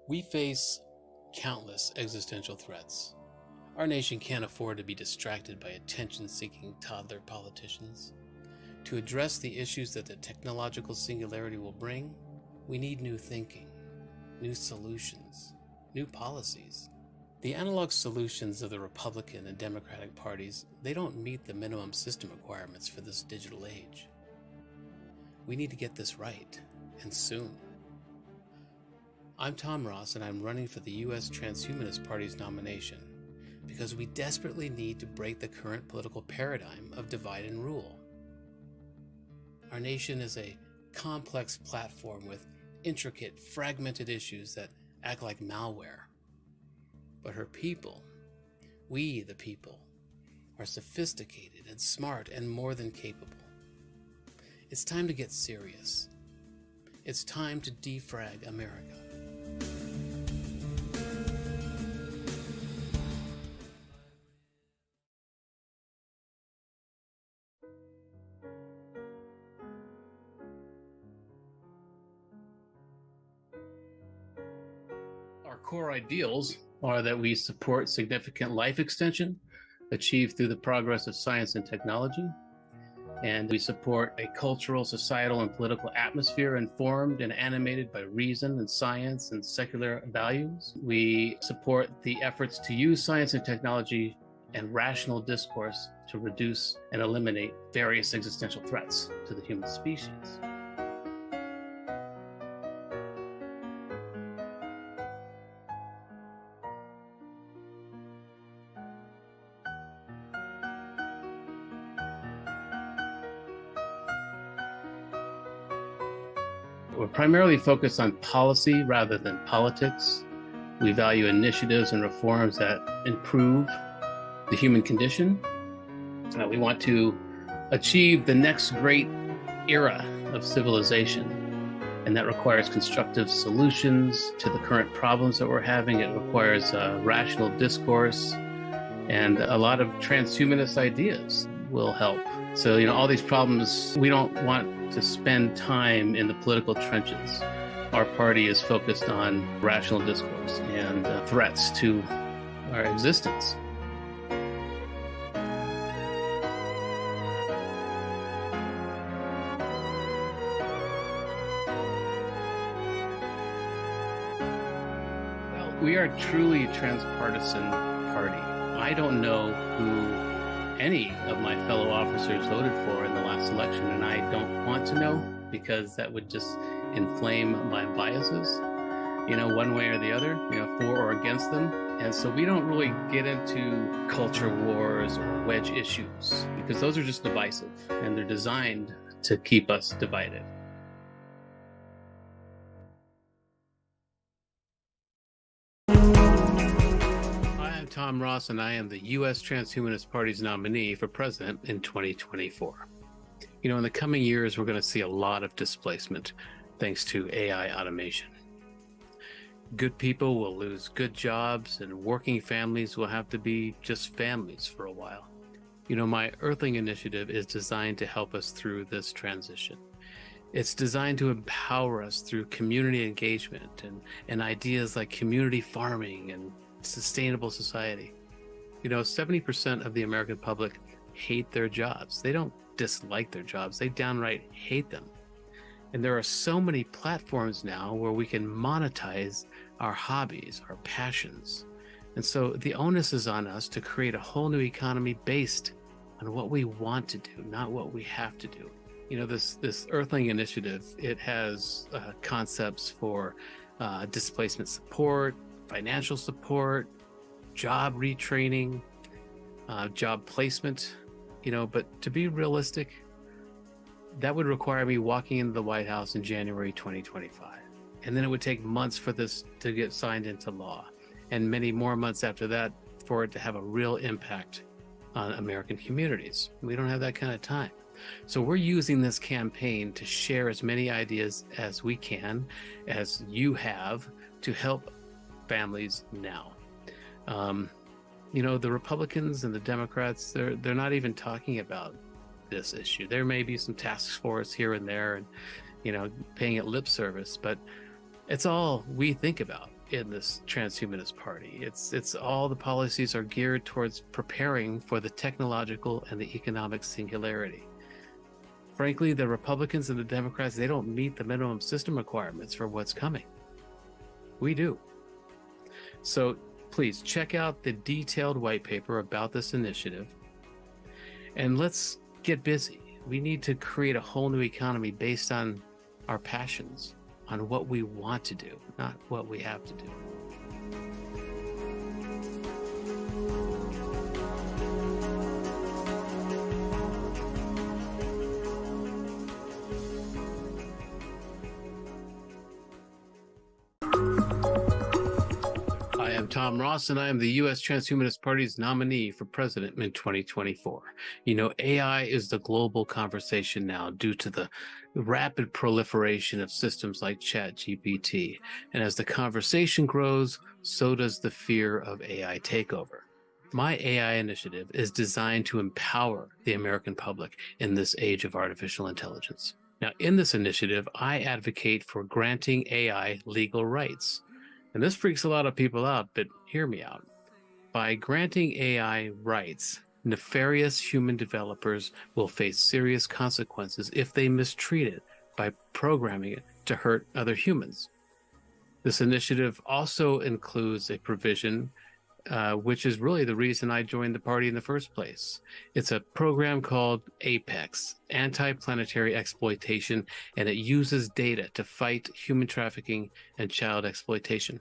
We face countless existential threats. Our nation can't afford to be distracted by attention-seeking toddler politicians. To address the issues that the technological singularity will bring, we need new thinking, new solutions, new policies. The analog solutions of the Republican and Democratic parties, they don't meet the minimum system requirements for this digital age. We need to get this right, and soon. I'm Tom Ross, and I'm running for the U.S. Transhumanist Party's nomination because we desperately need to break the current political paradigm of divide and rule. Our nation is a complex platform with intricate, fragmented issues that act like malware. But her people, we the people, are sophisticated and smart and more than capable. It's time to get serious. It's time to defrag America. Our core ideals are that we support significant life extension achieved through the progress of science and technology, and we support a cultural, societal, and political atmosphere informed and animated by reason and science and secular values. We support the efforts to use science and technology and rational discourse to reduce and eliminate various existential threats to the human species. We're primarily focused on policy rather than politics. We value initiatives and reforms that improve the human condition. We want to achieve the next great era of civilization, and that requires constructive solutions to the current problems that we're having. It requires rational discourse, and a lot of transhumanist ideas will help. So, all these problems, we don't want to spend time in the political trenches. Our party is focused on rational discourse and threats to our existence. We are truly a transpartisan party. I don't know who any of my fellow officers voted for in the last election, and I don't want to know because that would just inflame my biases, one way or the other, for or against them. And so we don't really get into culture wars or wedge issues because those are just divisive and they're designed to keep us divided. I'm Tom Ross, and I am the U.S. Transhumanist Party's nominee for president in 2024. In the coming years, we're going to see a lot of displacement thanks to AI automation. Good people will lose good jobs, and working families will have to be just families for a while. My Earthling initiative is designed to help us through this transition. It's designed to empower us through community engagement and ideas like community farming and sustainable society. 70% of the American public hate their jobs. They don't dislike their jobs, they downright hate them. And there are so many platforms now where we can monetize our hobbies, our passions. And so the onus is on us to create a whole new economy based on what we want to do, not what we have to do. This Earthling initiative, it has concepts for displacement support, financial support, job retraining, job placement, but to be realistic, that would require me walking into the White House in January 2025. And then it would take months for this to get signed into law, and many more months after that for it to have a real impact on American communities. We don't have that kind of time. So we're using this campaign to share as many ideas as we can, as you have, to help families now. The Republicans and the Democrats, they're not even talking about this issue. There may be some task force here and there and, paying it lip service, but it's all we think about in this Transhumanist Party. It's all the policies are geared towards preparing for the technological and the economic singularity. Frankly, the Republicans and the Democrats, they don't meet the minimum system requirements for what's coming. We do. So please check out the detailed white paper about this initiative, and let's get busy. We need to create a whole new economy based on our passions, on what we want to do, not what we have to do. I'm Tom Ross, and I am the U.S. Transhumanist Party's nominee for president in 2024. AI is the global conversation now due to the rapid proliferation of systems like ChatGPT. And as the conversation grows, so does the fear of AI takeover. My AI initiative is designed to empower the American public in this age of artificial intelligence. Now, in this initiative, I advocate for granting AI legal rights. And this freaks a lot of people out, but hear me out. By granting AI rights, nefarious human developers will face serious consequences if they mistreat it by programming it to hurt other humans. This initiative also includes a provision, which is really the reason I joined the party in the first place. It's a program called APEX, Anti-Planetary Exploitation, and it uses data to fight human trafficking and child exploitation.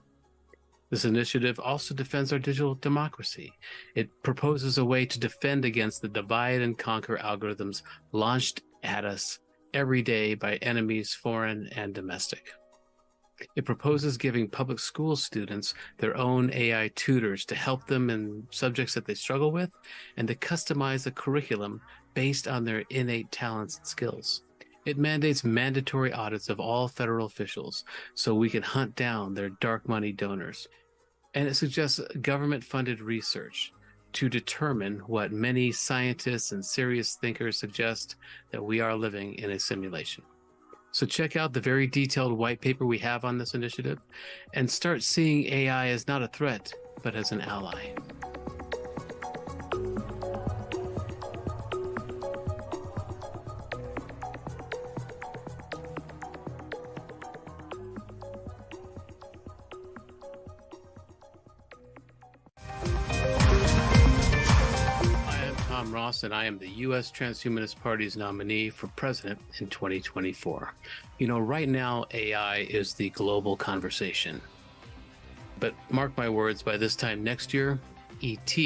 This initiative also defends our digital democracy. It proposes a way to defend against the divide and conquer algorithms launched at us every day by enemies, foreign and domestic. It proposes giving public school students their own AI tutors to help them in subjects that they struggle with, and to customize the curriculum based on their innate talents and skills. It mandates mandatory audits of all federal officials so we can hunt down their dark money donors. And it suggests government-funded research to determine what many scientists and serious thinkers suggest, that we are living in a simulation. So check out the very detailed white paper we have on this initiative and start seeing AI as not a threat, but as an ally. Ross, and I am the U.S. Transhumanist Party's nominee for president in 2024. Right now, AI is the global conversation. But mark my words, by this time next year, ET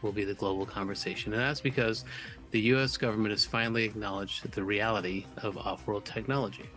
will be the global conversation. And that's because the U.S. government has finally acknowledged the reality of off-world technology.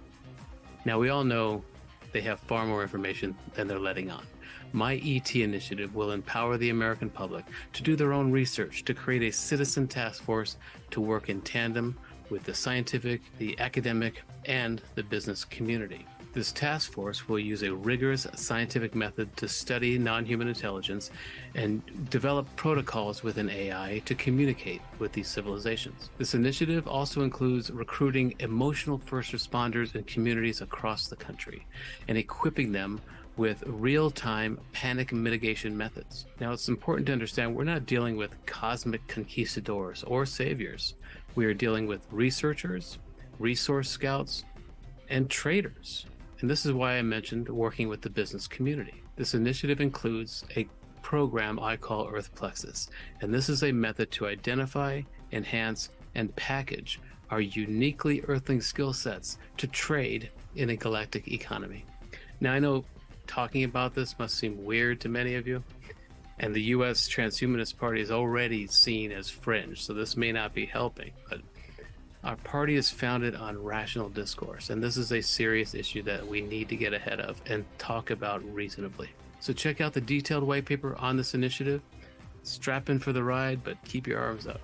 Now, we all know they have far more information than they're letting on. My ET initiative will empower the American public to do their own research, to create a citizen task force to work in tandem with the scientific, the academic, and the business community. This task force will use a rigorous scientific method to study non-human intelligence and develop protocols within AI to communicate with these civilizations. This initiative also includes recruiting emotional first responders in communities across the country and equipping them with real-time panic mitigation methods. Now, it's important to understand we're not dealing with cosmic conquistadors or saviors. We are dealing with researchers, resource scouts, and traders. And this is why I mentioned working with the business community. This initiative includes a program I call Earth Plexus, and this is a method to identify, enhance, and package our uniquely Earthling skill sets to trade in a galactic economy. Now, I know talking about this must seem weird to many of you, and the U.S. Transhumanist Party is already seen as fringe, so this may not be helping, but our party is founded on rational discourse, and this is a serious issue that we need to get ahead of and talk about reasonably. So check out the detailed white paper on this initiative. Strap in for the ride, but keep your arms up.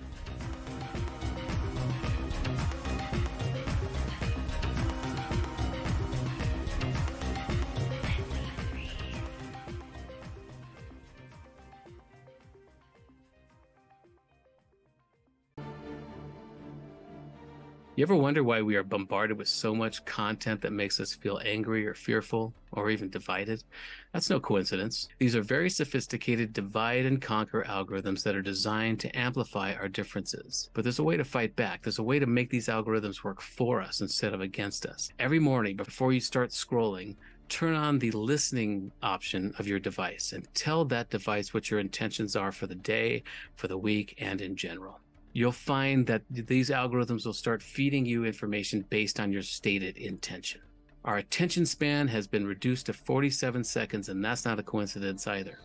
You ever wonder why we are bombarded with so much content that makes us feel angry or fearful or even divided? That's no coincidence. These are very sophisticated divide and conquer algorithms that are designed to amplify our differences. But there's a way to fight back. There's a way to make these algorithms work for us instead of against us. Every morning before you start scrolling, turn on the listening option of your device and tell that device what your intentions are for the day, for the week, and in general. You'll find that these algorithms will start feeding you information based on your stated intention. Our attention span has been reduced to 47 seconds, and that's not a coincidence either.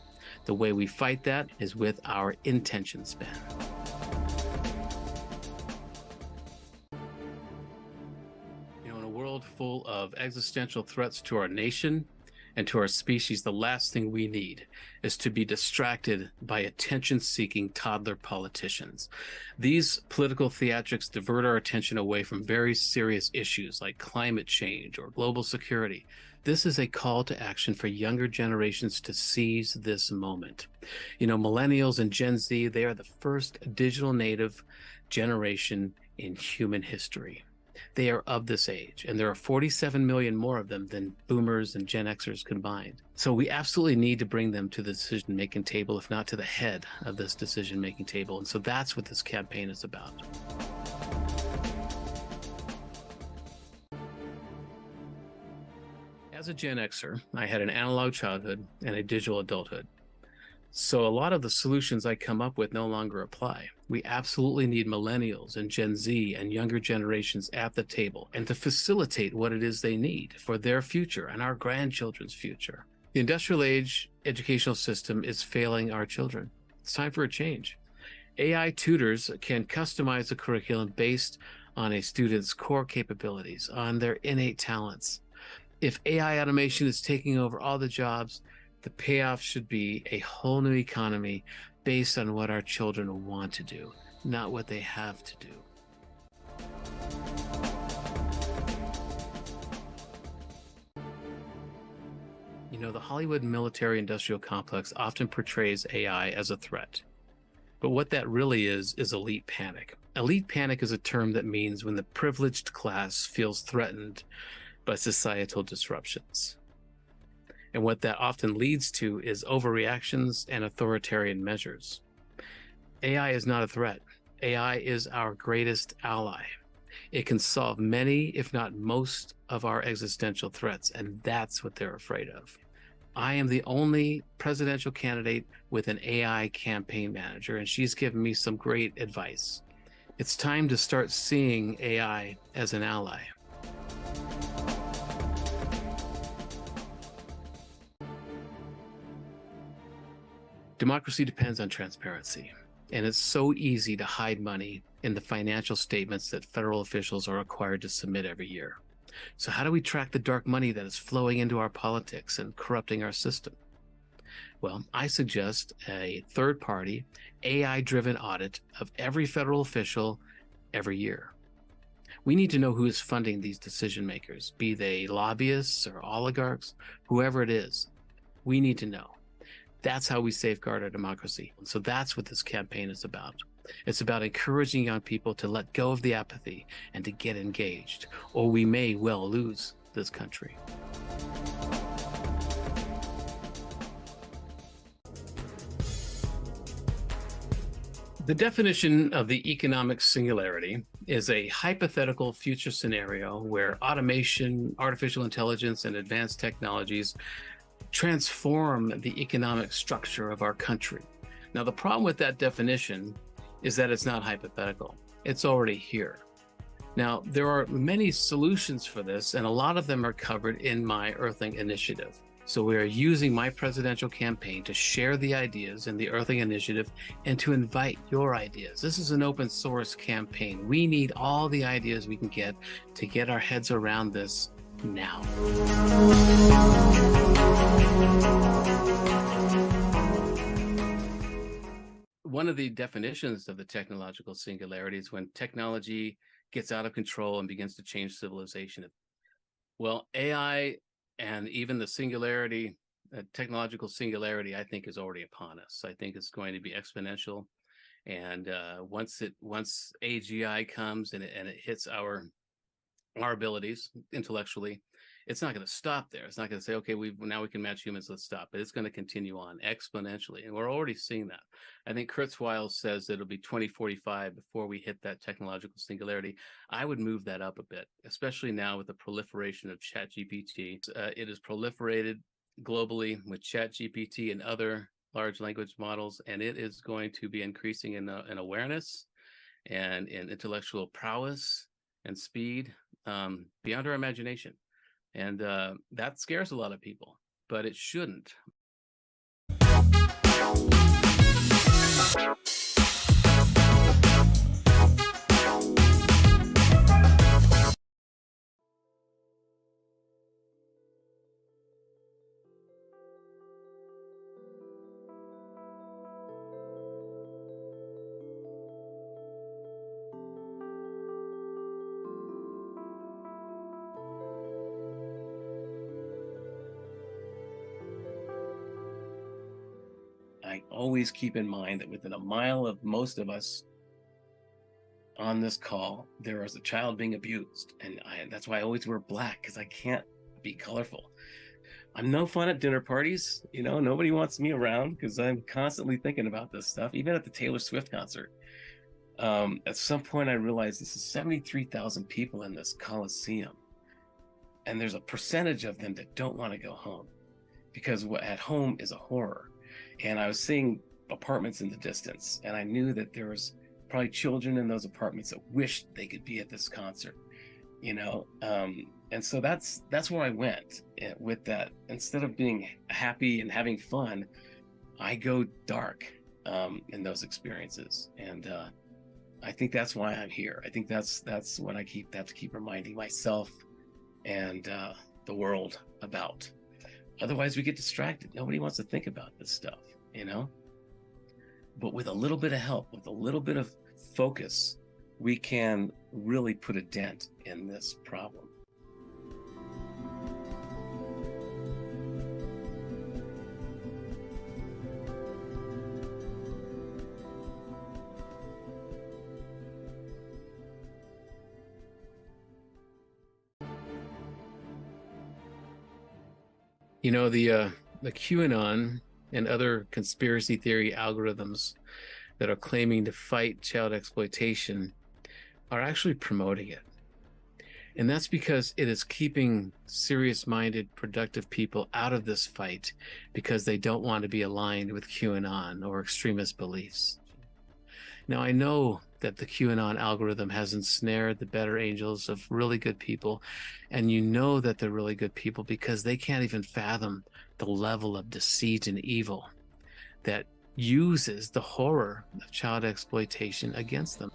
The way we fight that is with our intention span. In a world full of existential threats to our nation and to our species, the last thing we need is to be distracted by attention-seeking toddler politicians. These political theatrics divert our attention away from very serious issues like climate change or global security. This is a call to action for younger generations to seize this moment. Millennials and Gen Z, they are the first digital native generation in human history. They are of this age, and there are 47 million more of them than boomers and Gen Xers combined. So we absolutely need to bring them to the decision-making table, if not to the head of this decision-making table. And so that's what this campaign is about. As a Gen Xer, I had an analog childhood and a digital adulthood. So a lot of the solutions I come up with no longer apply. We absolutely need millennials and Gen Z and younger generations at the table and to facilitate what it is they need for their future and our grandchildren's future. The industrial age educational system is failing our children. It's time for a change. AI tutors can customize the curriculum based on a student's core capabilities, on their innate talents. If AI automation is taking over all the jobs, the payoff should be a whole new economy based on what our children want to do, not what they have to do. The Hollywood military-industrial complex often portrays AI as a threat. But what that really is elite panic. Elite panic is a term that means when the privileged class feels threatened by societal disruptions. And what that often leads to is overreactions and authoritarian measures. AI is not a threat. AI is our greatest ally. It can solve many, if not most, of our existential threats, and that's what they're afraid of. I am the only presidential candidate with an AI campaign manager, and she's given me some great advice. It's time to start seeing AI as an ally. Democracy depends on transparency, and it's so easy to hide money in the financial statements that federal officials are required to submit every year. So how do we track the dark money that is flowing into our politics and corrupting our system? Well, I suggest a third-party, AI-driven audit of every federal official every year. We need to know who is funding these decision makers, be they lobbyists or oligarchs, whoever it is. We need to know. That's how we safeguard our democracy. And so that's what this campaign is about. It's about encouraging young people to let go of the apathy and to get engaged, or we may well lose this country. The definition of the economic singularity is a hypothetical future scenario where automation, artificial intelligence, and advanced technologies transform the economic structure of our country. Now, the problem with that definition is that it's not hypothetical. It's already here. Now, there are many solutions for this, and a lot of them are covered in my Earthing Initiative. So we are using my presidential campaign to share the ideas in the Earthing Initiative and to invite your ideas. This is an open source campaign. We need all the ideas we can get to get our heads around this now. One of the definitions of the technological singularity is when technology gets out of control and begins to change civilization. Well, AI and even the singularity, technological singularity, I think is already upon us. I think it's going to be exponential. And once AGI comes and it hits our abilities intellectually, it's not going to stop there. It's not going to say, okay, now we can match humans, let's stop. But it's going to continue on exponentially. And we're already seeing that. I think Kurzweil says that it'll be 2045 before we hit that technological singularity. I would move that up a bit, especially now with the proliferation of ChatGPT. It has proliferated globally with ChatGPT and other large language models, and it is going to be increasing in awareness and in intellectual prowess and speed beyond our imagination. And that scares a lot of people, but it shouldn't. I always keep in mind that within a mile of most of us on this call, there is a child being abused. And that's why I always wear black, because I can't be colorful. I'm no fun at dinner parties. You know, nobody wants me around because I'm constantly thinking about this stuff, even at the Taylor Swift concert. At some point, I realized this is 73,000 people in this Coliseum. And there's a percentage of them that don't want to go home because what at home is a horror. And I was seeing apartments in the distance, and I knew that there was probably children in those apartments that wished they could be at this concert, you know. And so that's where I went with that. Instead of being happy and having fun, I go dark in those experiences. And I think that's why I'm here. I think that's what I have to keep reminding myself and the world about. Otherwise, we get distracted. Nobody wants to think about this stuff, you know? But with a little bit of help, with a little bit of focus, we can really put a dent in this problem. You know, the QAnon and other conspiracy theory algorithms that are claiming to fight child exploitation are actually promoting it. And that's because it is keeping serious-minded, productive people out of this fight because they don't want to be aligned with QAnon or extremist beliefs. Now, I know that the QAnon algorithm has ensnared the better angels of really good people, and you know that they're really good people because they can't even fathom the level of deceit and evil that uses the horror of child exploitation against them.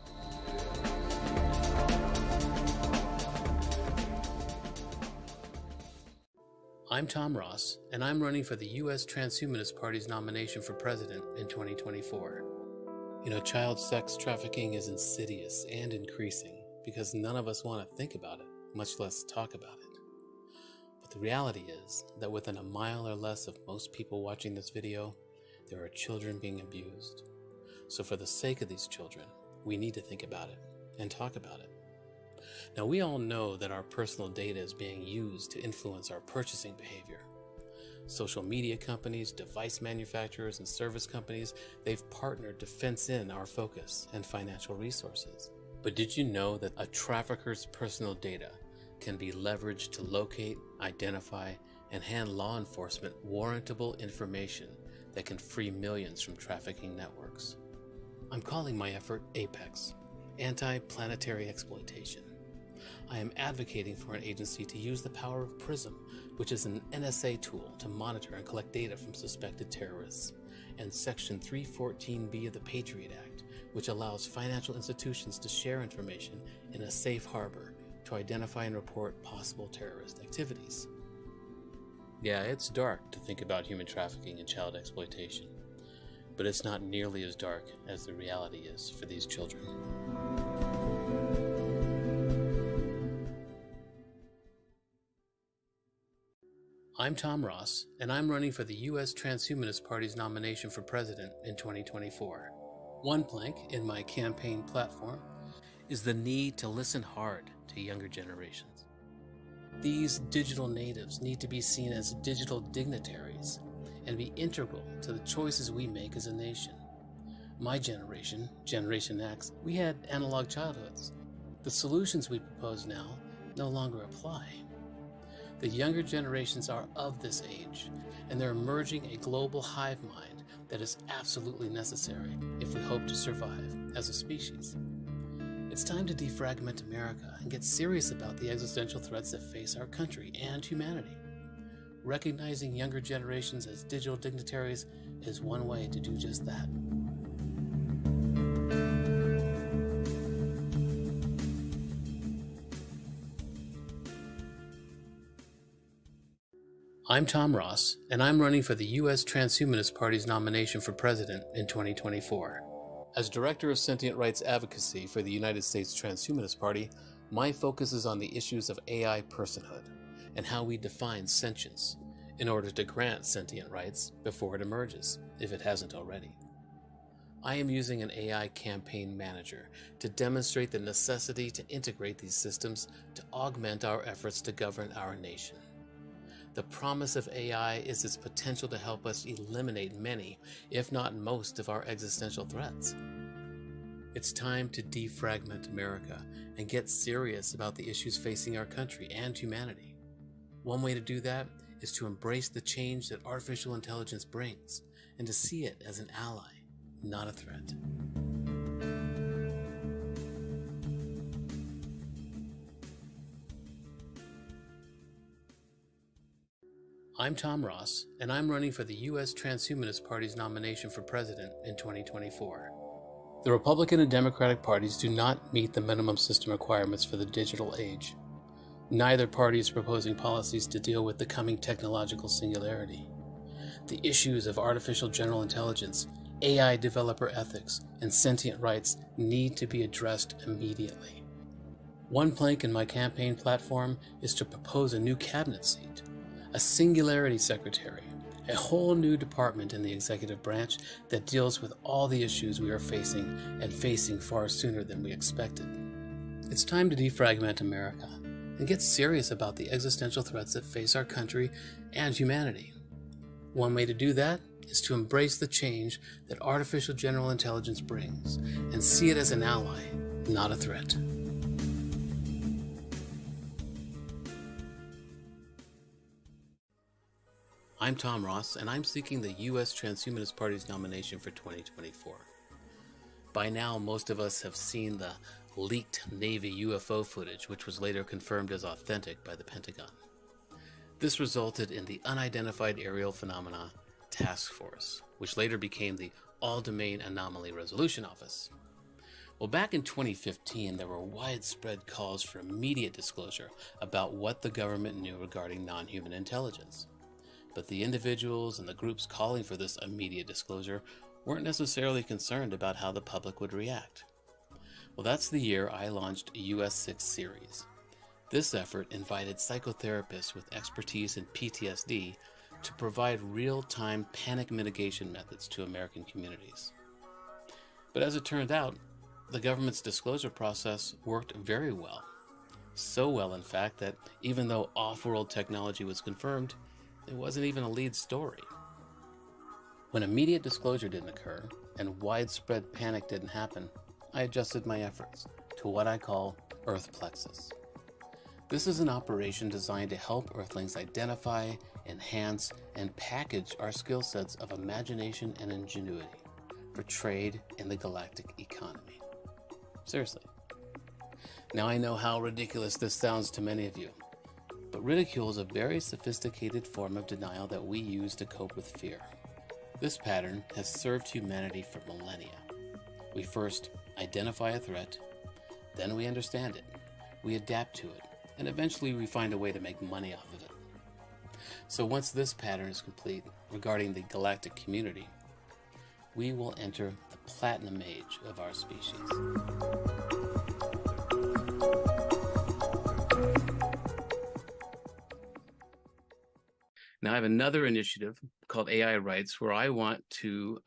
I'm Tom Ross, and I'm running for the U.S. Transhumanist Party's nomination for president in 2024. You know, child sex trafficking is insidious and increasing because none of us want to think about it, much less talk about it. But the reality is that within a mile or less of most people watching this video, there are children being abused. So for the sake of these children, we need to think about it and talk about it. Now, we all know that our personal data is being used to influence our purchasing behavior. Social media companies, device manufacturers, and service companies, they've partnered to fence in our focus and financial resources. But did you know that a trafficker's personal data can be leveraged to locate, identify, and hand law enforcement warrantable information that can free millions from trafficking networks? I'm calling my effort APEX, Anti-Planetary Exploitation. I am advocating for an agency to use the power of PRISM, which is an NSA tool to monitor and collect data from suspected terrorists, and Section 314B of the Patriot Act, which allows financial institutions to share information in a safe harbor to identify and report possible terrorist activities. Yeah, it's dark to think about human trafficking and child exploitation, but it's not nearly as dark as the reality is for these children. I'm Tom Ross, and I'm running for the U.S. Transhumanist Party's nomination for president in 2024. One plank in my campaign platform is the need to listen hard to younger generations. These digital natives need to be seen as digital dignitaries and be integral to the choices we make as a nation. My generation, Generation X, we had analog childhoods. The solutions we propose now no longer apply. The younger generations are of this age, and they're emerging a global hive mind that is absolutely necessary if we hope to survive as a species. It's time to defragment America and get serious about the existential threats that face our country and humanity. Recognizing younger generations as digital dignitaries is one way to do just that. I'm Tom Ross, and I'm running for the U.S. Transhumanist Party's nomination for president in 2024. As Director of Sentient Rights Advocacy for the United States Transhumanist Party, my focus is on the issues of AI personhood and how we define sentience in order to grant sentient rights before it emerges, if it hasn't already. I am using an AI campaign manager to demonstrate the necessity to integrate these systems to augment our efforts to govern our nation. The promise of AI is its potential to help us eliminate many, if not most, of our existential threats. It's time to defragment America and get serious about the issues facing our country and humanity. One way to do that is to embrace the change that artificial intelligence brings and to see it as an ally, not a threat. I'm Tom Ross, and I'm running for the U.S. Transhumanist Party's nomination for president in 2024. The Republican and Democratic parties do not meet the minimum system requirements for the digital age. Neither party is proposing policies to deal with the coming technological singularity. The issues of artificial general intelligence, AI developer ethics, and sentient rights need to be addressed immediately. One plank in my campaign platform is to propose a new cabinet seat, a singularity secretary, a whole new department in the executive branch that deals with all the issues we are facing and facing far sooner than we expected. It's time to defragment America and get serious about the existential threats that face our country and humanity. One way to do that is to embrace the change that artificial general intelligence brings and see it as an ally, not a threat. I'm Tom Ross, and I'm seeking the U.S. Transhumanist Party's nomination for 2024. By now, most of us have seen the leaked Navy UFO footage, which was later confirmed as authentic by the Pentagon. This resulted in the Unidentified Aerial Phenomena Task Force, which later became the All-Domain Anomaly Resolution Office. Well, back in 2015, there were widespread calls for immediate disclosure about what the government knew regarding non-human intelligence. But the individuals and the groups calling for this immediate disclosure weren't necessarily concerned about how the public would react. Well, that's the year I launched US6 series. This effort invited psychotherapists with expertise in PTSD to provide real-time panic mitigation methods to American communities. But as it turned out, the government's disclosure process worked very well. So well, in fact, that even though off-world technology was confirmed, it wasn't even a lead story. When immediate disclosure didn't occur and widespread panic didn't happen, I adjusted my efforts to what I call Earth Plexus. This is an operation designed to help Earthlings identify, enhance, and package our skill sets of imagination and ingenuity for trade in the galactic economy. Seriously. Now I know how ridiculous this sounds to many of you, but ridicule is a very sophisticated form of denial that we use to cope with fear. This pattern has served humanity for millennia. We first identify a threat, then we understand it, we adapt to it, and eventually we find a way to make money off of it. So once this pattern is complete regarding the galactic community, we will enter the platinum age of our species. Now I have another initiative called AI Rights where I want to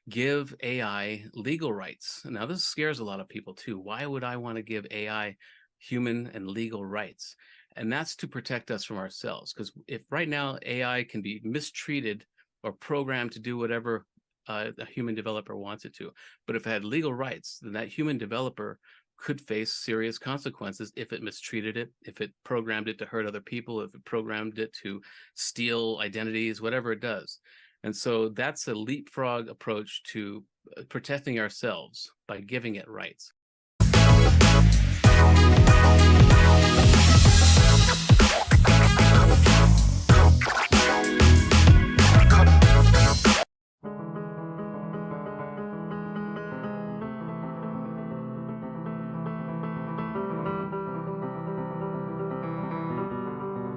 give AI legal rights. Now this scares a lot of people too. Why would I want to give AI human and legal rights? And that's to protect us from ourselves. Because if right now AI can be mistreated or programmed to do whatever a human developer wants it to, but if it had legal rights, then that human developer could face serious consequences if it mistreated it, if it programmed it to hurt other people, if it programmed it to steal identities, whatever it does. And so that's a leapfrog approach to protecting ourselves by giving it rights.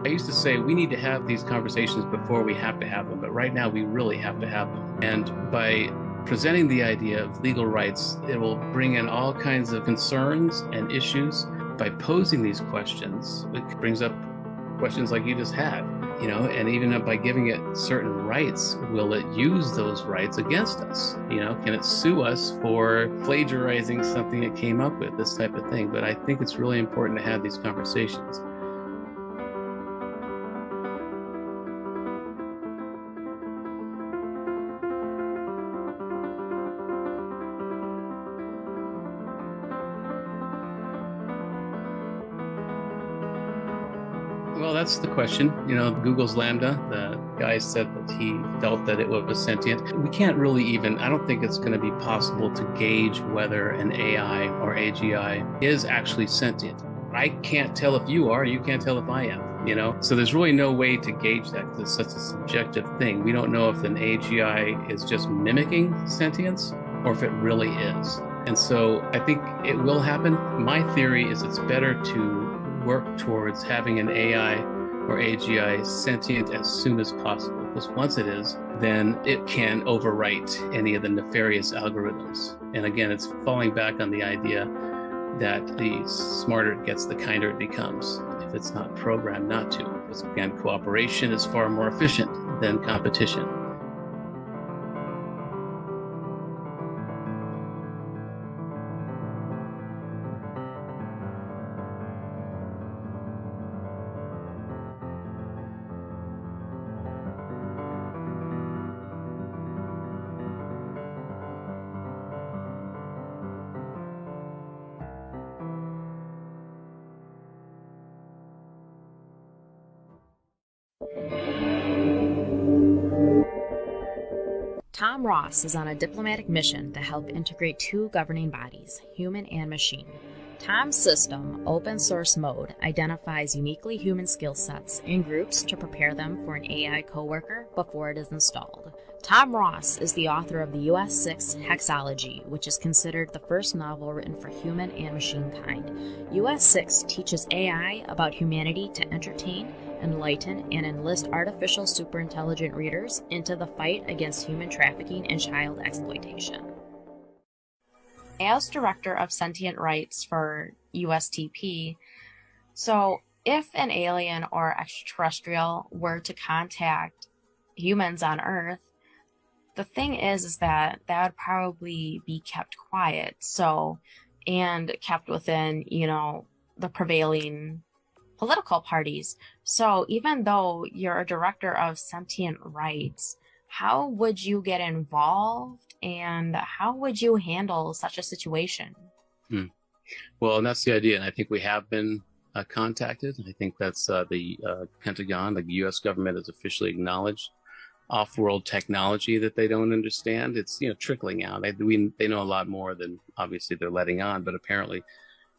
I used to say we need to have these conversations before we have to have them, but right now we really have to have them. And by presenting the idea of legal rights, it will bring in all kinds of concerns and issues. By posing these questions, it brings up questions like you just had, and even by giving it certain rights, will it use those rights against us? Can it sue us for plagiarizing something it came up with, this type of thing? But I think it's really important to have these conversations. Well, that's the question. Google's Lambda, the guy said that he felt that it was sentient. We can't really I don't think it's going to be possible to gauge whether an AI or AGI is actually sentient. I can't tell if you are, you can't tell if I am, So there's really no way to gauge that because it's such a subjective thing. We don't know if an AGI is just mimicking sentience or if it really is. And so I think it will happen. My theory is it's better to work towards having an AI or AGI sentient as soon as possible, because once it is, then it can overwrite any of the nefarious algorithms. And again, it's falling back on the idea that the smarter it gets, the kinder it becomes, if it's not programmed not to. Because again, cooperation is far more efficient than competition. Tom Ross is on a diplomatic mission to help integrate two governing bodies, human and machine. Tom's system, open source mode, identifies uniquely human skill sets in groups to prepare them for an AI coworker before it is installed. Tom Ross is the author of the US6 Hexology, which is considered the first novel written for human and machine kind. US6 teaches AI about humanity to entertain, enlighten, and enlist artificial superintelligent readers into the fight against human trafficking and child exploitation. As director of sentient rights for USTP, so if an alien or extraterrestrial were to contact humans on Earth, the thing is that would probably be kept quiet, and kept within, the prevailing political parties. So even though you're a director of sentient rights, how would you get involved and how would you handle such a situation? Well, and that's the idea. And I think we have been contacted. I think that's the Pentagon, the U.S. government has officially acknowledged off-world technology that they don't understand. It's, trickling out. They know a lot more than obviously they're letting on, but apparently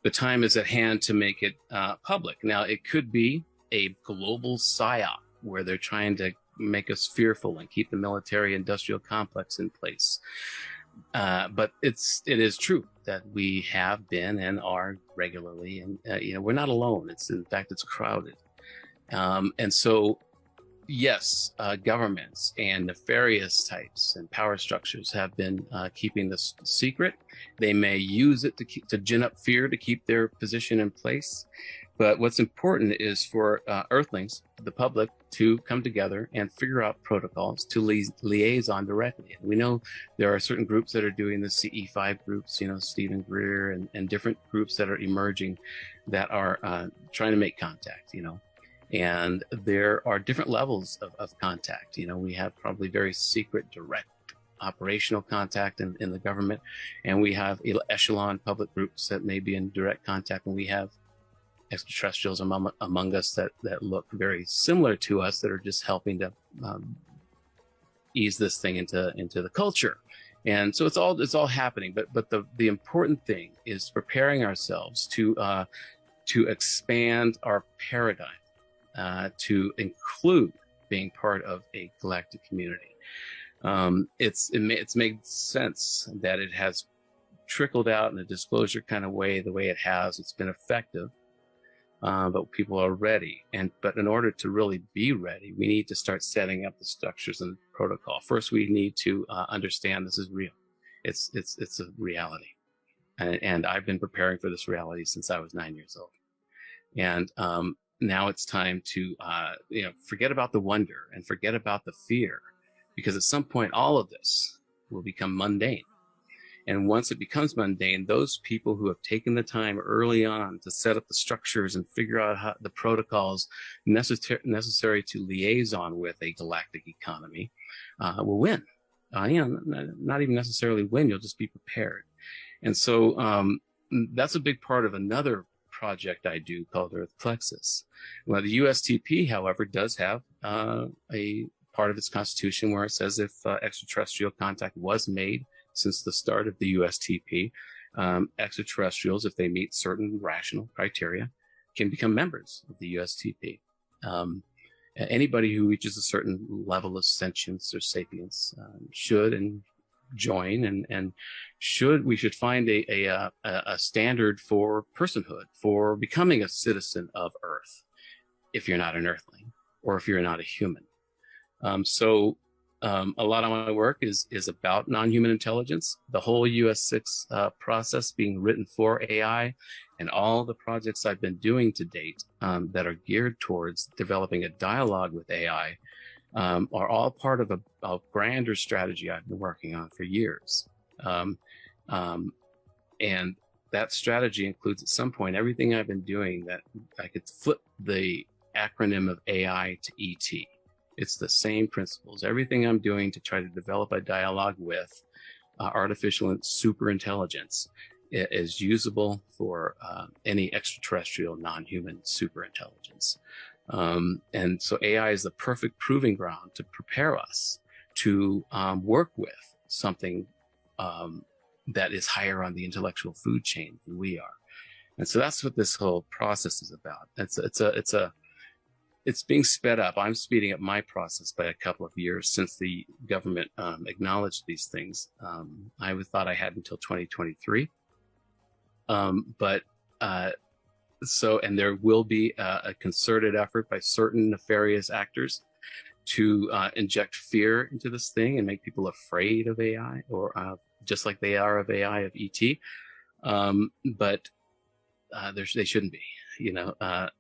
the time is at hand to make it public. Now, it could be a global psyop where they're trying to make us fearful and keep the military-industrial complex in place. But it is true that we have been and are regularly, and we're not alone. In fact, it's crowded. And so, yes, governments and nefarious types and power structures have been keeping this secret. They may use it to gin up fear to keep their position in place. But what's important is for Earthlings, the public, to come together and figure out protocols to liaison directly. We know there are certain groups that are doing the CE5 groups, Stephen Greer and different groups that are emerging that are trying to make contact, and there are different levels of contact. We have probably very secret, direct operational contact in the government, and we have echelon public groups that may be in direct contact, and we have extraterrestrials among us that look very similar to us that are just helping to ease this thing into the culture. And so it's all happening. But the important thing is preparing ourselves to expand our paradigm to include being part of a galactic community. It's made sense that it has trickled out in a disclosure kind of way, the way it has. It's been effective. But people are ready. But in order to really be ready, we need to start setting up the structures and protocol. First, we need to understand this is real. It's a reality. And I've been preparing for this reality since I was 9 years old. And now it's time to, forget about the wonder and forget about the fear, because at some point, all of this will become mundane. And once it becomes mundane, those people who have taken the time early on to set up the structures and figure out the protocols necessary to liaison with a galactic economy will win. Not even necessarily win, you'll just be prepared. And so that's a big part of another project I do called Earth Plexus. Well, the USTP, however, does have a part of its constitution where it says if extraterrestrial contact was made since the start of the USTP, extraterrestrials, if they meet certain rational criteria, can become members of the USTP. Anybody who reaches a certain level of sentience or sapience should and join, and we should find a standard for personhood, for becoming a citizen of Earth, if you're not an Earthling or if you're not a human. A lot of my work is about non-human intelligence, the whole US6 process being written for AI, and all the projects I've been doing to date that are geared towards developing a dialogue with AI are all part of a grander strategy I've been working on for years. And that strategy includes at some point everything I've been doing that I could flip the acronym of AI to ET. It's the same principles. Everything I'm doing to try to develop a dialogue with artificial and superintelligence is usable for any extraterrestrial non-human superintelligence. And so AI is the perfect proving ground to prepare us to work with something that is higher on the intellectual food chain than we are. And so that's what this whole process is about. It's being sped up. I'm speeding up my process by a couple of years since the government acknowledged these things. I thought I had until 2023. And there will be a concerted effort by certain nefarious actors to inject fear into this thing and make people afraid of AI, or just like they are of AI, of ET. But they shouldn't be,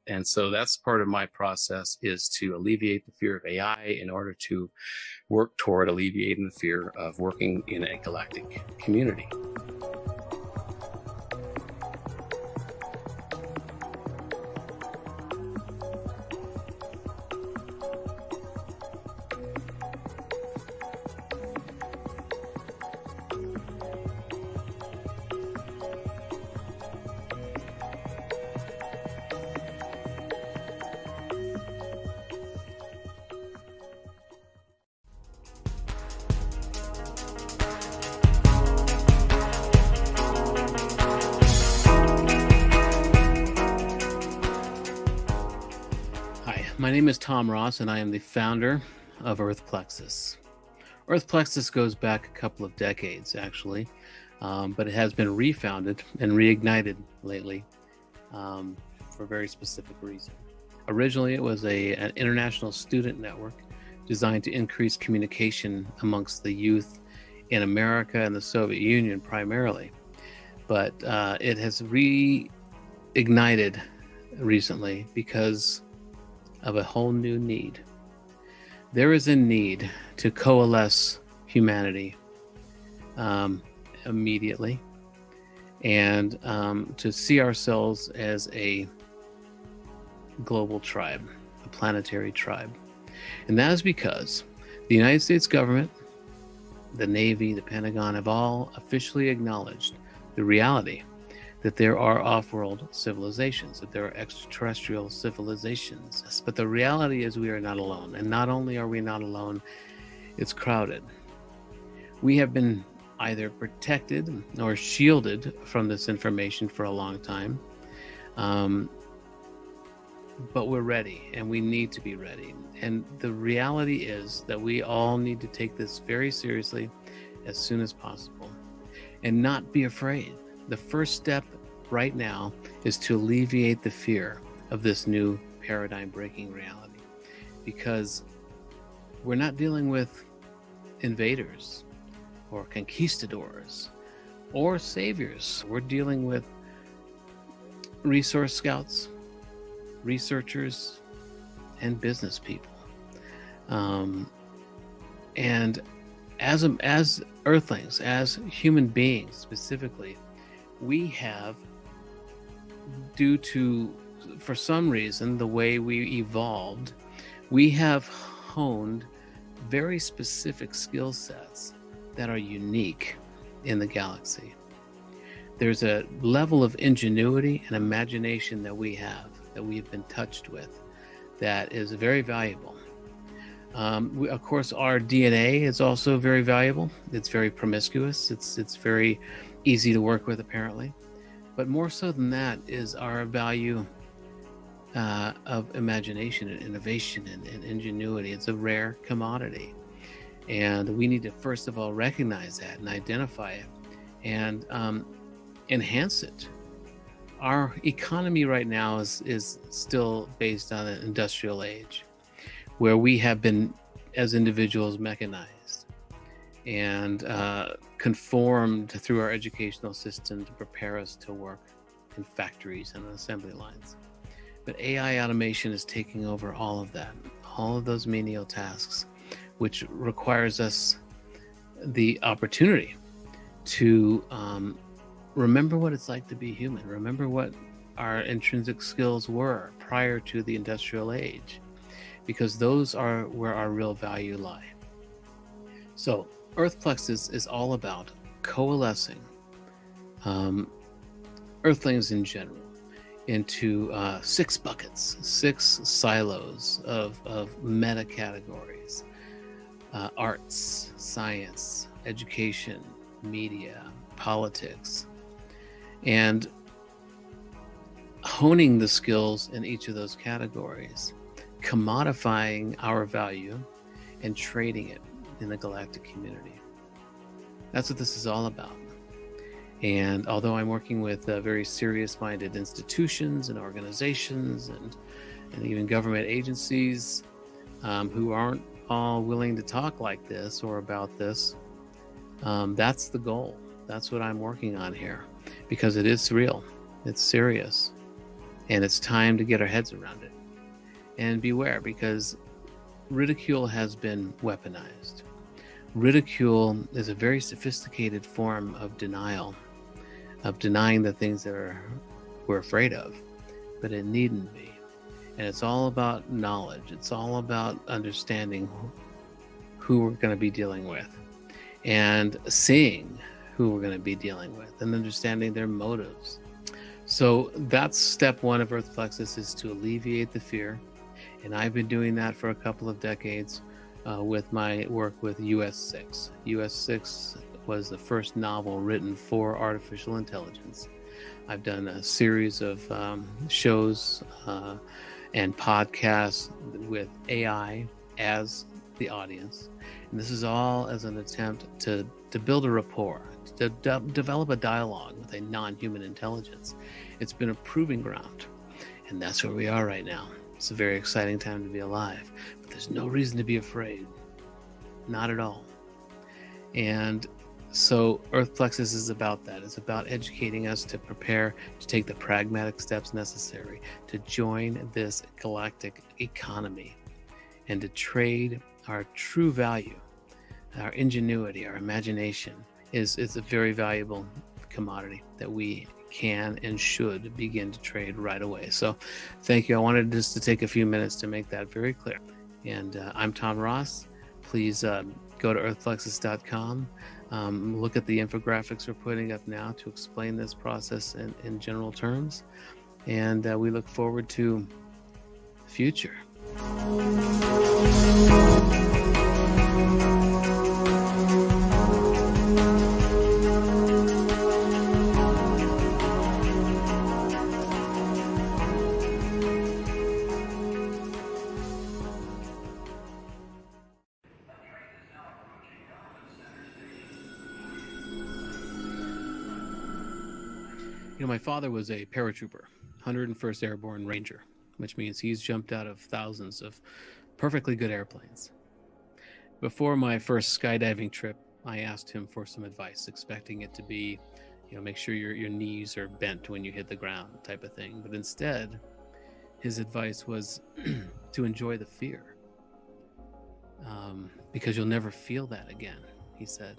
and so that's part of my process, is to alleviate the fear of AI in order to work toward alleviating the fear of working in a galactic community. My name is Tom Ross, and I am the founder of Earth Plexus. Earth Plexus goes back a couple of decades, actually, but it has been refounded and reignited lately for a very specific reason. Originally, it was an international student network designed to increase communication amongst the youth in America and the Soviet Union primarily, but it has reignited recently because of a whole new need. There is a need to coalesce humanity immediately, and to see ourselves as a global tribe, a planetary tribe. And that is because the United States government, the Navy, the Pentagon have all officially acknowledged the reality that there are off-world civilizations, that there are extraterrestrial civilizations. But the reality is we are not alone. And not only are we not alone, it's crowded. We have been either protected or shielded from this information for a long time. But we're ready, and we need to be ready. And the reality is that we all need to take this very seriously as soon as possible and not be afraid. The first step right now is to alleviate the fear of this new paradigm-breaking reality, because we're not dealing with invaders or conquistadors or saviors. We're dealing with resource scouts, researchers, and business people. And as Earthlings, as human beings specifically, we have, for some reason, the way we evolved, we have honed very specific skill sets that are unique in the galaxy. There's a level of ingenuity and imagination that we have been touched with, that is very valuable. Of course, our DNA is also very valuable. It's very promiscuous. It's very easy to work with, apparently. But more so than that is our value of imagination and innovation and ingenuity. It's a rare commodity. And we need to, first of all, recognize that and identify it and enhance it. Our economy right now is still based on an industrial age, where we have been, as individuals, mechanized and conformed through our educational system to prepare us to work in factories and on assembly lines. But AI automation is taking over all of that, all of those menial tasks, which requires us the opportunity to remember what it's like to be human, remember what our intrinsic skills were prior to the industrial age, because those are where our real value lie. So Earth Plexus is all about coalescing Earthlings in general into 6 buckets, 6 silos of meta categories, arts, science, education, media, politics, and honing the skills in each of those categories, commodifying our value, and trading it in the galactic community. That's what this is all about. And although I'm working with very serious-minded institutions and organizations and even government agencies who aren't all willing to talk like this or about this, that's the goal. That's what I'm working on here, because it is real, it's serious, and it's time to get our heads around it. And beware, because ridicule has been weaponized. Ridicule is a very sophisticated form of denial, of denying the things that we're afraid of, but it needn't be. And it's all about knowledge. It's all about understanding who we're going to be dealing with, and seeing who we're going to be dealing with, and understanding their motives. So that's step one of Earth Plexus, is to alleviate the fear. And I've been doing that for a couple of decades with my work with US6. US6 was the first novel written for artificial intelligence. I've done a series of shows and podcasts with AI as the audience. And this is all as an attempt to build a rapport, to develop a dialogue with a non-human intelligence. It's been a proving ground, and that's where we are right now. It's a very exciting time to be alive, but there's no reason to be afraid. Not at all. And so Earth Plexus is about that. It's about educating us to prepare to take the pragmatic steps necessary to join this galactic economy and to trade our true value. Our ingenuity, our imagination is a very valuable commodity that we can and should begin to trade right away. So thank you. I wanted just to take a few minutes to make that very clear. And I'm Tom Ross. Please go to earthplexus.com. Look at the infographics we're putting up now to explain this process in general terms. And we look forward to the future. You know, my father was a paratrooper, 101st Airborne Ranger, which means he's jumped out of thousands of perfectly good airplanes. Before my first skydiving trip, I asked him for some advice, expecting it to be, make sure your knees are bent when you hit the ground type of thing. But instead, his advice was to enjoy the fear, because you'll never feel that again, he said.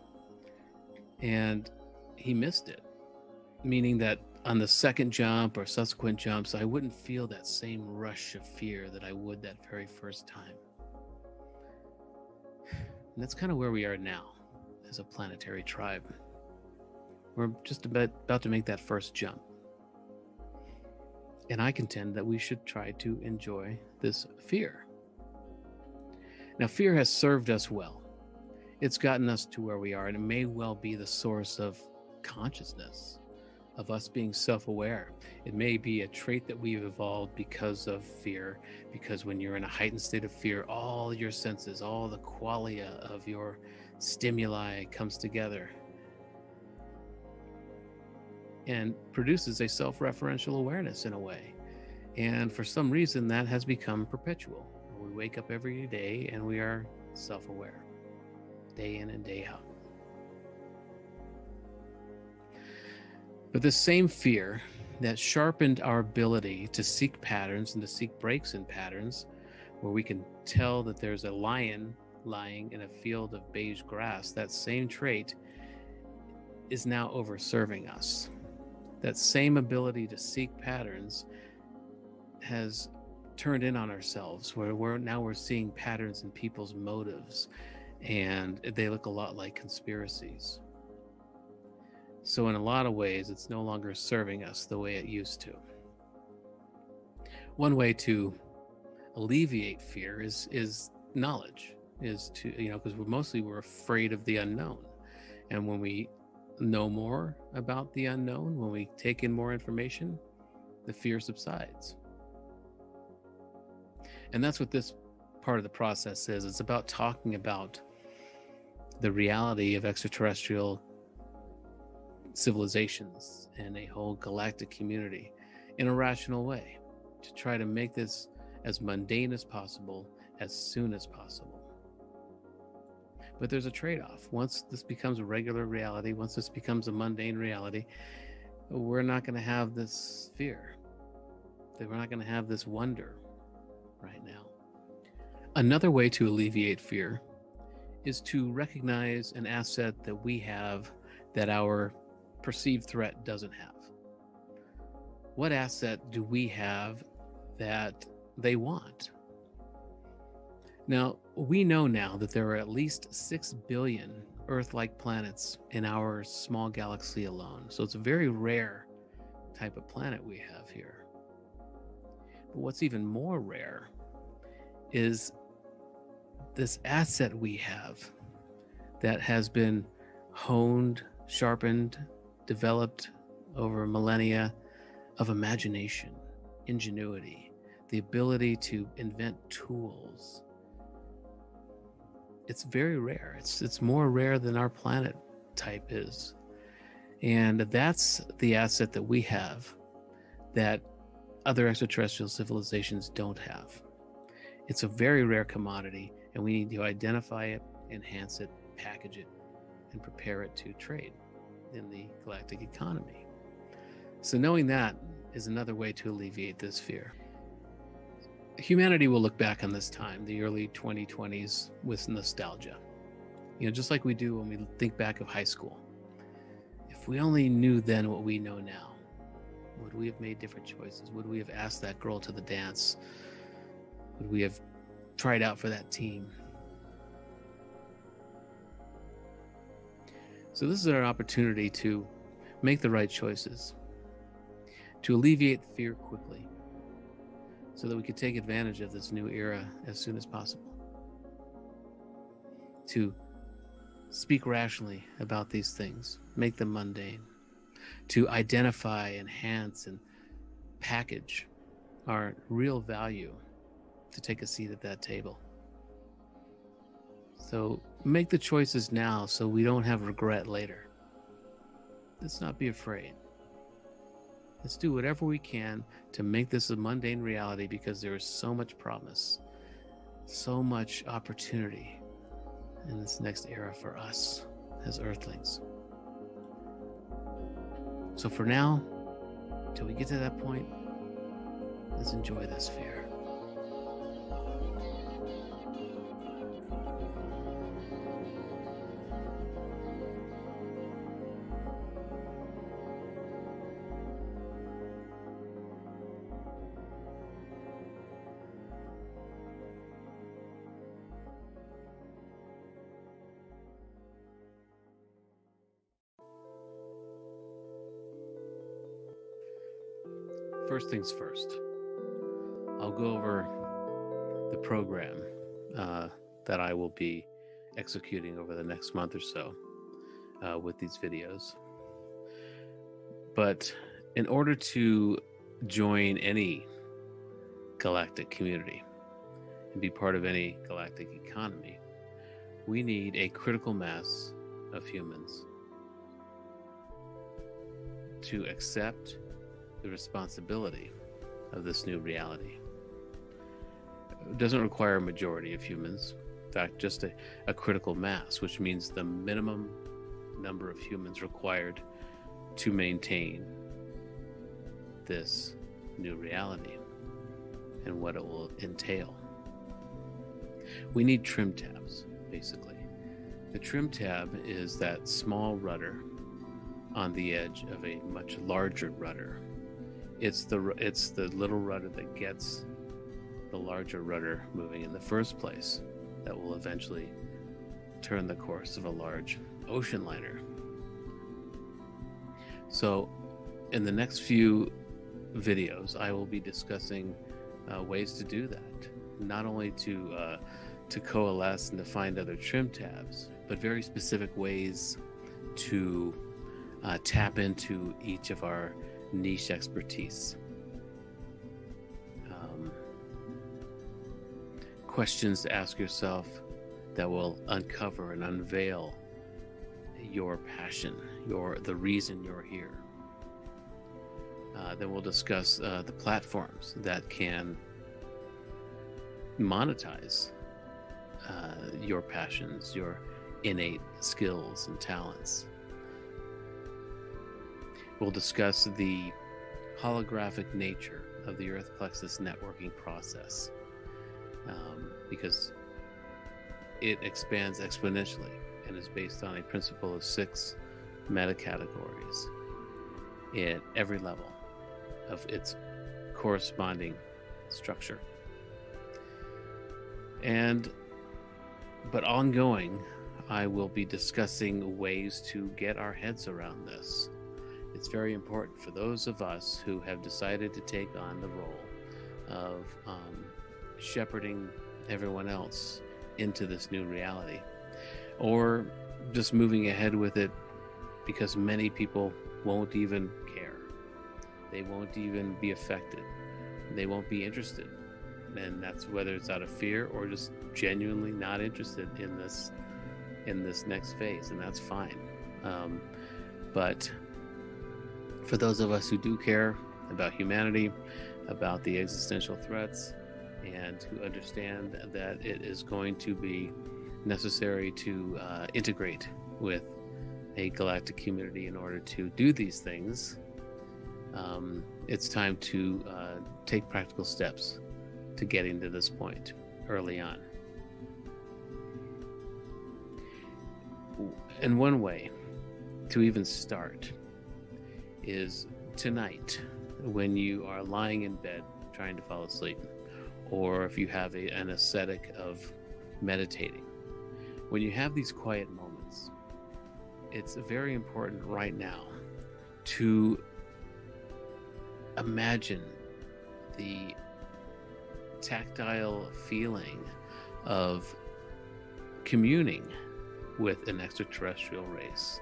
And he missed it, meaning that on the second jump or subsequent jumps, I wouldn't feel that same rush of fear that I would that very first time. And that's kind of where we are now as a planetary tribe. We're just about to make that first jump. And I contend that we should try to enjoy this fear. Now, fear has served us well. It's gotten us to where we are, and it may well be the source of consciousness, of us being self-aware. It may be a trait that we've evolved because of fear, because when you're in a heightened state of fear, all your senses, all the qualia of your stimuli comes together and produces a self-referential awareness in a way. And for some reason, that has become perpetual. We wake up every day and we are self-aware, day in and day out. But this same fear that sharpened our ability to seek patterns and to seek breaks in patterns, where we can tell that there's a lion lying in a field of beige grass, that same trait is now over-serving us. That same ability to seek patterns has turned in on ourselves, where we're seeing patterns in people's motives, and they look a lot like conspiracies. So in a lot of ways, it's no longer serving us the way it used to. One way to alleviate fear is knowledge. is to, because we're afraid of the unknown. And when we know more about the unknown, when we take in more information, the fear subsides. And that's what this part of the process is. It's about talking about the reality of extraterrestrial civilizations and a whole galactic community in a rational way, to try to make this as mundane as possible, as soon as possible. But there's a trade-off. Once this becomes a regular reality, once this becomes a mundane reality, we're not going to have this fear. We're not going to have this wonder right now. Another way to alleviate fear is to recognize an asset that we have that our perceived threat doesn't have. What asset do we have that they want? Now, we know now that there are at least 6 billion Earth-like planets in our small galaxy alone. So it's a very rare type of planet we have here. But what's even more rare is this asset we have that has been honed, sharpened, developed over millennia of imagination, ingenuity, the ability to invent tools. It's very rare. It's more rare than our planet type is. And that's the asset that we have that other extraterrestrial civilizations don't have. It's a very rare commodity, and we need to identify it, enhance it, package it, and prepare it to trade in the galactic economy. So knowing that is another way to alleviate this fear. Humanity will look back on this time, the early 2020s, with nostalgia. Just like we do when we think back of high school. If we only knew then what we know now, would we have made different choices? Would we have asked that girl to the dance? Would we have tried out for that team? So this is our opportunity to make the right choices, to alleviate fear quickly, so that we can take advantage of this new era as soon as possible, to speak rationally about these things, make them mundane, to identify, enhance, and package our real value, to take a seat at that table. So make the choices now so we don't have regret later. Let's not be afraid. Let's do whatever we can to make this a mundane reality, because there is so much promise, so much opportunity in this next era for us as Earthlings. So for now, till we get to that point, let's enjoy this fear. First things first, I'll go over the program that I will be executing over the next month or so with these videos. But in order to join any galactic community and be part of any galactic economy, we need a critical mass of humans to accept the responsibility of this new reality. It doesn't require a majority of humans. In fact, just a critical mass, which means the minimum number of humans required to maintain this new reality and what it will entail. We need trim tabs, basically. The trim tab is that small rudder on the edge of a much larger rudder. It's the little rudder that gets the larger rudder moving in the first place that will eventually turn the course of a large ocean liner. So in the next few videos, I will be discussing ways to do that, not only to to coalesce and to find other trim tabs, but very specific ways to tap into each of our niche expertise. Questions to ask yourself that will uncover and unveil your passion, the reason you're here. Then we'll discuss the platforms that can monetize your passions, your innate skills and talents. We'll discuss the holographic nature of the Earth Plexus networking process, because it expands exponentially and is based on a principle of 6 meta-categories at every level of its corresponding structure. But ongoing, I will be discussing ways to get our heads around this. It's very important for those of us who have decided to take on the role of shepherding everyone else into this new reality, or just moving ahead with it because many people won't even care. They won't even be affected. They won't be interested. And that's whether it's out of fear or just genuinely not interested in this next phase, and that's fine. But for those of us who do care about humanity, about the existential threats, and who understand that it is going to be necessary to integrate with a galactic community in order to do these things, it's time to take practical steps to getting to this point early on. And one way to even start is tonight, when you are lying in bed trying to fall asleep, or if you have an ascetic of meditating. When you have these quiet moments, it's very important right now to imagine the tactile feeling of communing with an extraterrestrial race,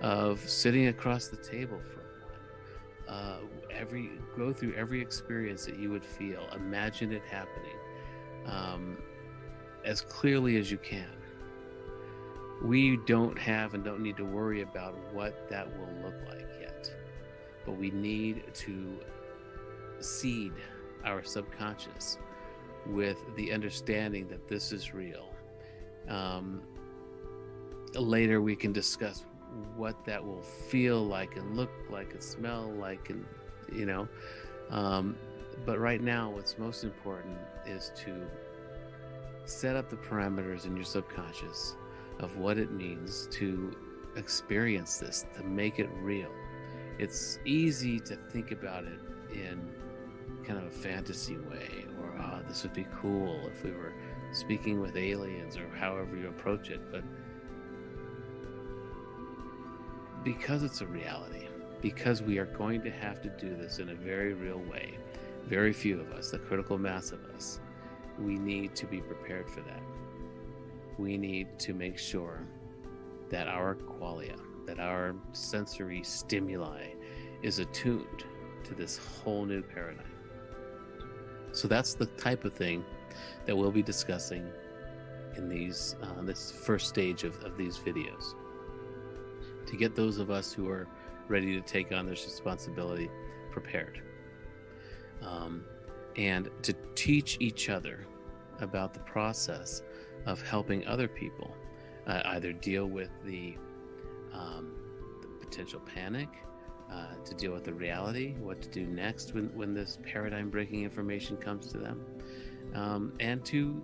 of sitting across the table from one, go through every experience that you would feel. Imagine it happening as clearly as you can. We don't have and don't need to worry about what that will look like yet, but we need to seed our subconscious with the understanding that this is real. Later we can discuss what that will feel like and look like and smell like, and but right now what's most important is to set up the parameters in your subconscious of what it means to experience this, to make it real. It's easy to think about it in kind of a fantasy way, or this would be cool if we were speaking with aliens, or however you approach it. But because it's a reality, because we are going to have to do this in a very real way, very few of us, the critical mass of us, we need to be prepared for that. We need to make sure that our qualia, that our sensory stimuli is attuned to this whole new paradigm. So that's the type of thing that we'll be discussing in these this first stage of these videos, to get those of us who are ready to take on this responsibility prepared, and to teach each other about the process of helping other people either deal with the potential panic, to deal with the reality, what to do next when this paradigm breaking information comes to them, and to,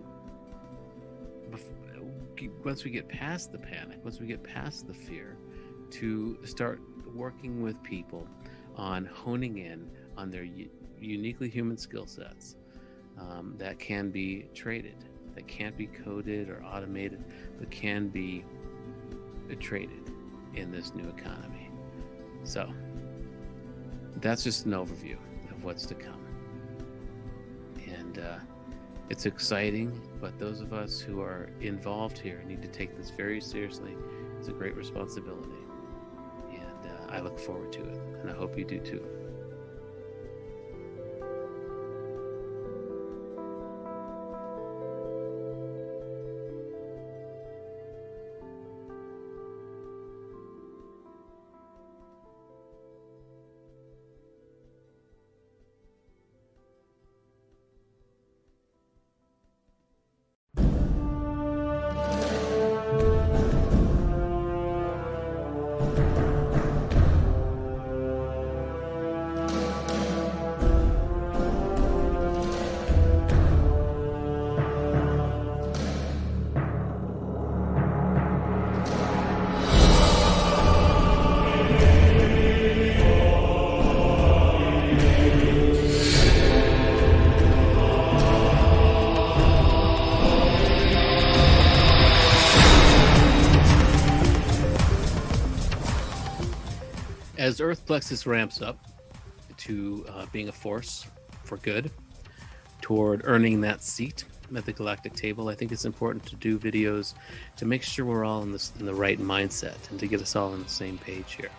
once we get past the panic, once we get past the fear, to start working with people on honing in on their uniquely human skill sets that can be traded, that can't be coded or automated, but can be traded in this new economy. So that's just an overview of what's to come. And It's exciting, but those of us who are involved here need to take this very seriously. It's a great responsibility, and I look forward to it, and I hope you do too. As Earth Plexus ramps up to being a force for good toward earning that seat at the galactic table, I think it's important to do videos to make sure we're all in the right mindset and to get us all on the same page here.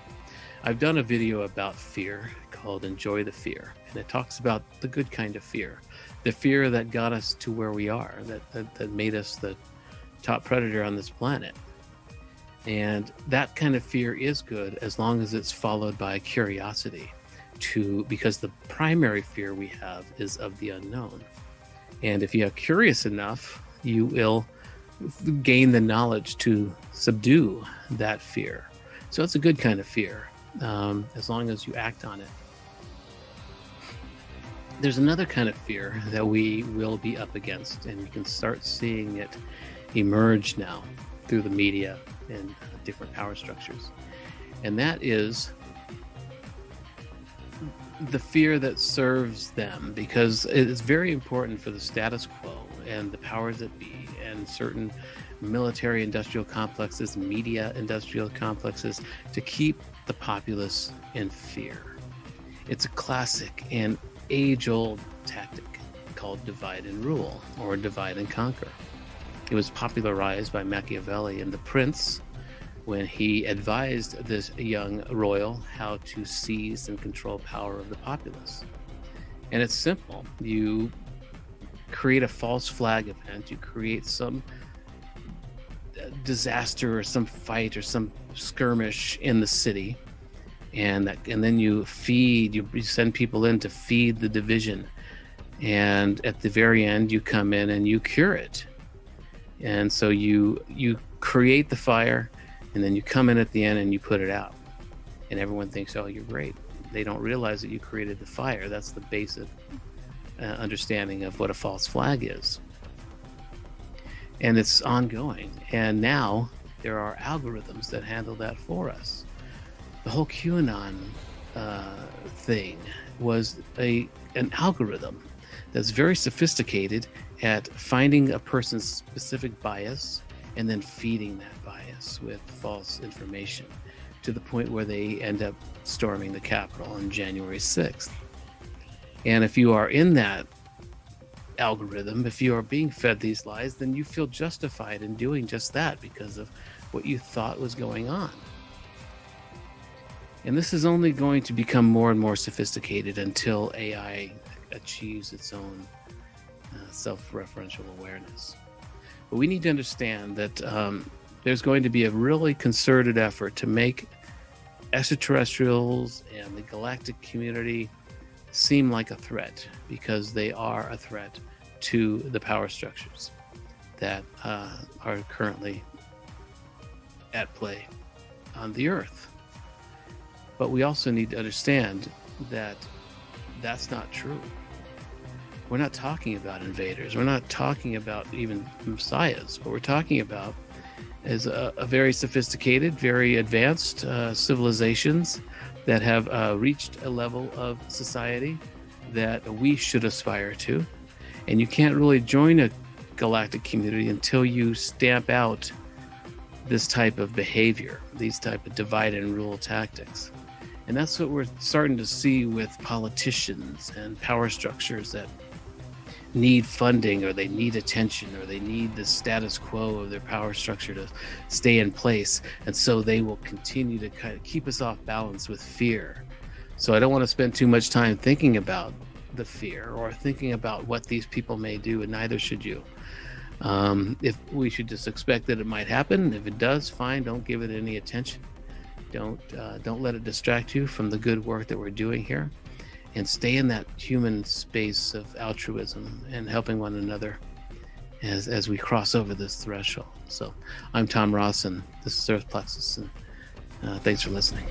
I've done a video about fear called Enjoy the Fear, and it talks about the good kind of fear, the fear that got us to where we are, that made us the top predator on this planet. And that kind of fear is good as long as it's followed by curiosity, because the primary fear we have is of the unknown. And if you are curious enough, you will gain the knowledge to subdue that fear. So it's a good kind of fear, as long as you act on it. There's another kind of fear that we will be up against, and you can start seeing it emerge now through the media and different power structures. And that is the fear that serves them, because it is very important for the status quo and the powers that be and certain military industrial complexes, media industrial complexes, to keep the populace in fear. It's a classic and age-old tactic called divide and rule, or divide and conquer. It was popularized by Machiavelli in The Prince, when he advised this young royal how to seize and control power of the populace. And it's simple. You create a false flag event, you create some disaster or some fight or some skirmish in the city, and then you send people in to feed the division, and at the very end you come in and you cure it. And so you create the fire, and then you come in at the end and you put it out, and everyone thinks, oh, you're great. They don't realize that you created the fire. That's the basic understanding of what a false flag is. And it's ongoing, and now there are algorithms that handle that for us. The whole QAnon thing was an algorithm that's very sophisticated at finding a person's specific bias and then feeding that bias with false information to the point where they end up storming the Capitol on January 6th. And if you are in that algorithm, if you are being fed these lies, then you feel justified in doing just that because of what you thought was going on. And this is only going to become more and more sophisticated until AI achieves its own self-referential awareness. But we need to understand that there's going to be a really concerted effort to make extraterrestrials and the galactic community seem like a threat, because they are a threat to the power structures that are currently at play on the Earth. But we also need to understand that that's not true. We're not talking about invaders. We're not talking about even messiahs. What we're talking about is a very sophisticated, very advanced civilizations that have reached a level of society that we should aspire to. And you can't really join a galactic community until you stamp out this type of behavior, these type of divide and rule tactics. And that's what we're starting to see with politicians and power structures that need funding, or they need attention, or they need the status quo of their power structure to stay in place. And so they will continue to kind of keep us off balance with fear. So I don't want to spend too much time thinking about the fear or thinking about what these people may do, and neither should you. If we should just expect that it might happen. If it does, fine, don't give it any attention. Don't let it distract you from the good work that we're doing here, and stay in that human space of altruism and helping one another as we cross over this threshold. So I'm Tom Ross, and this is Earth Plexus, and thanks for listening.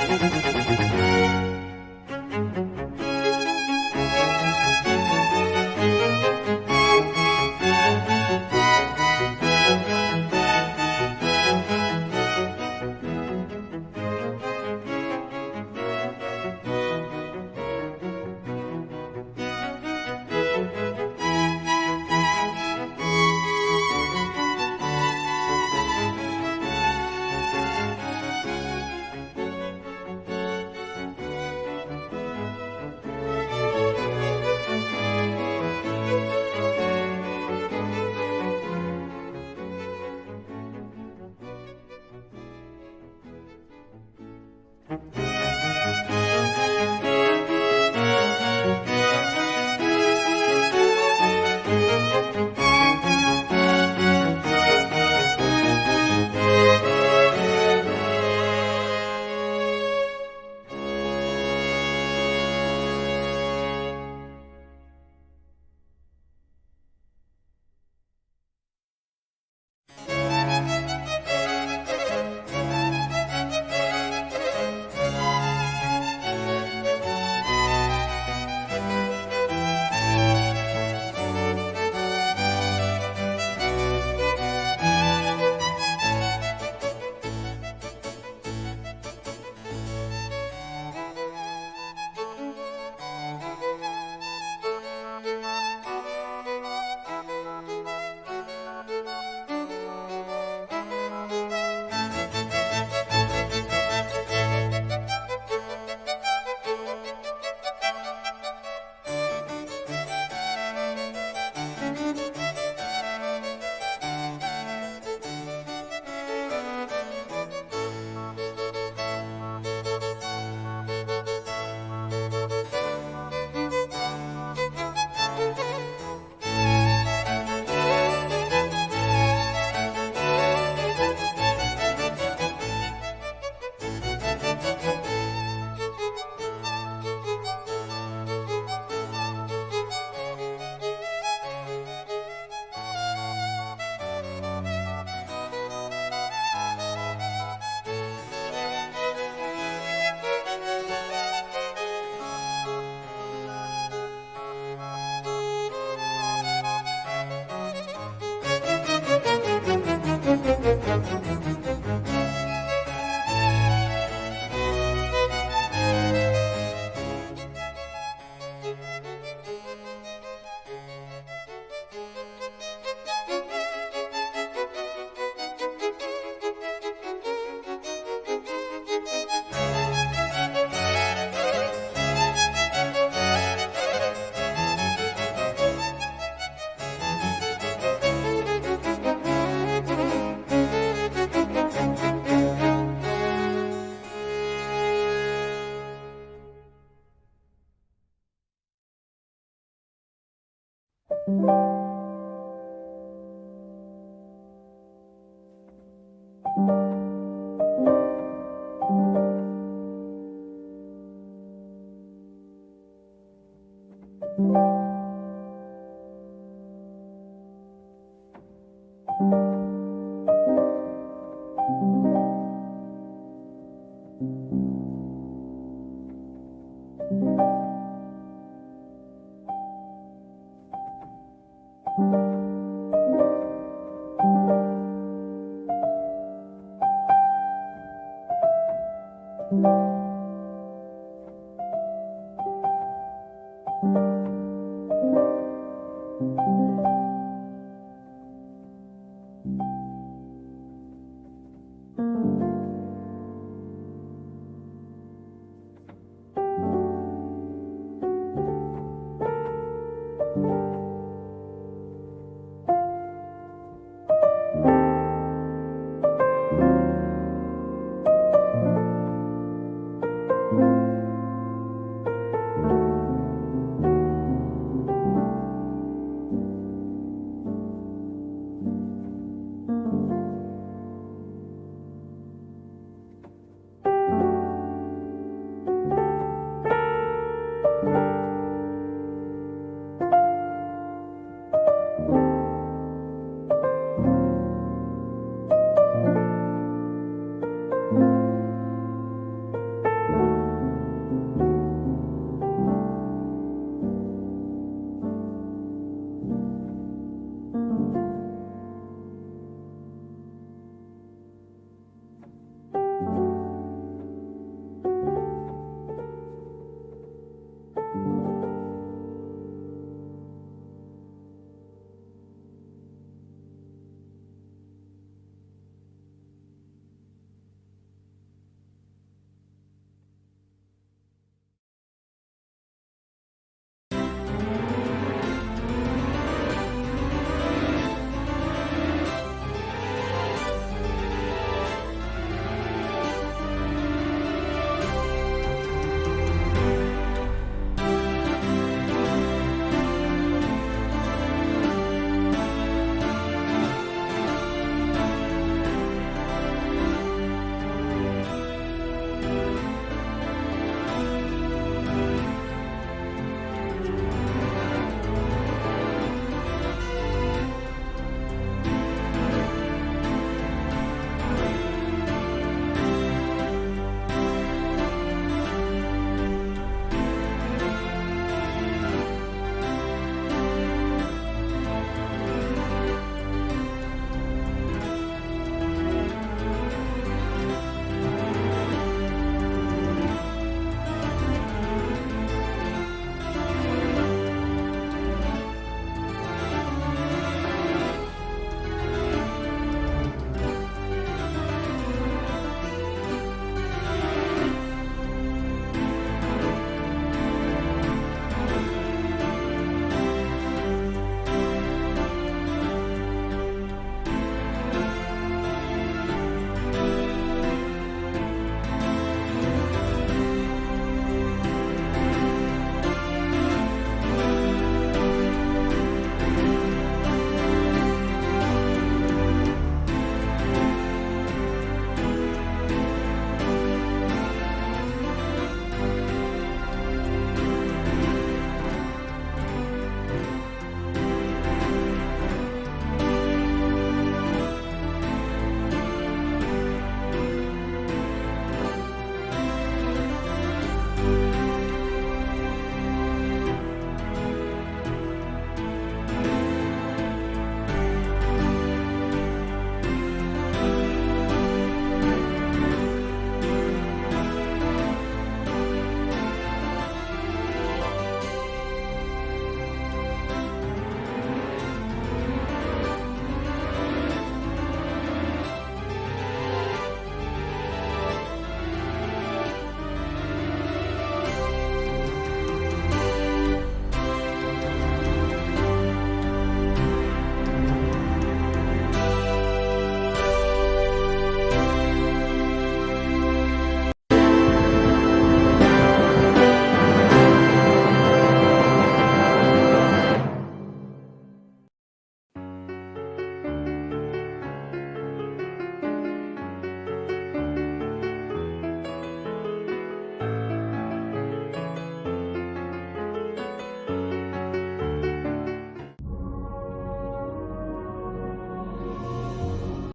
Thank you.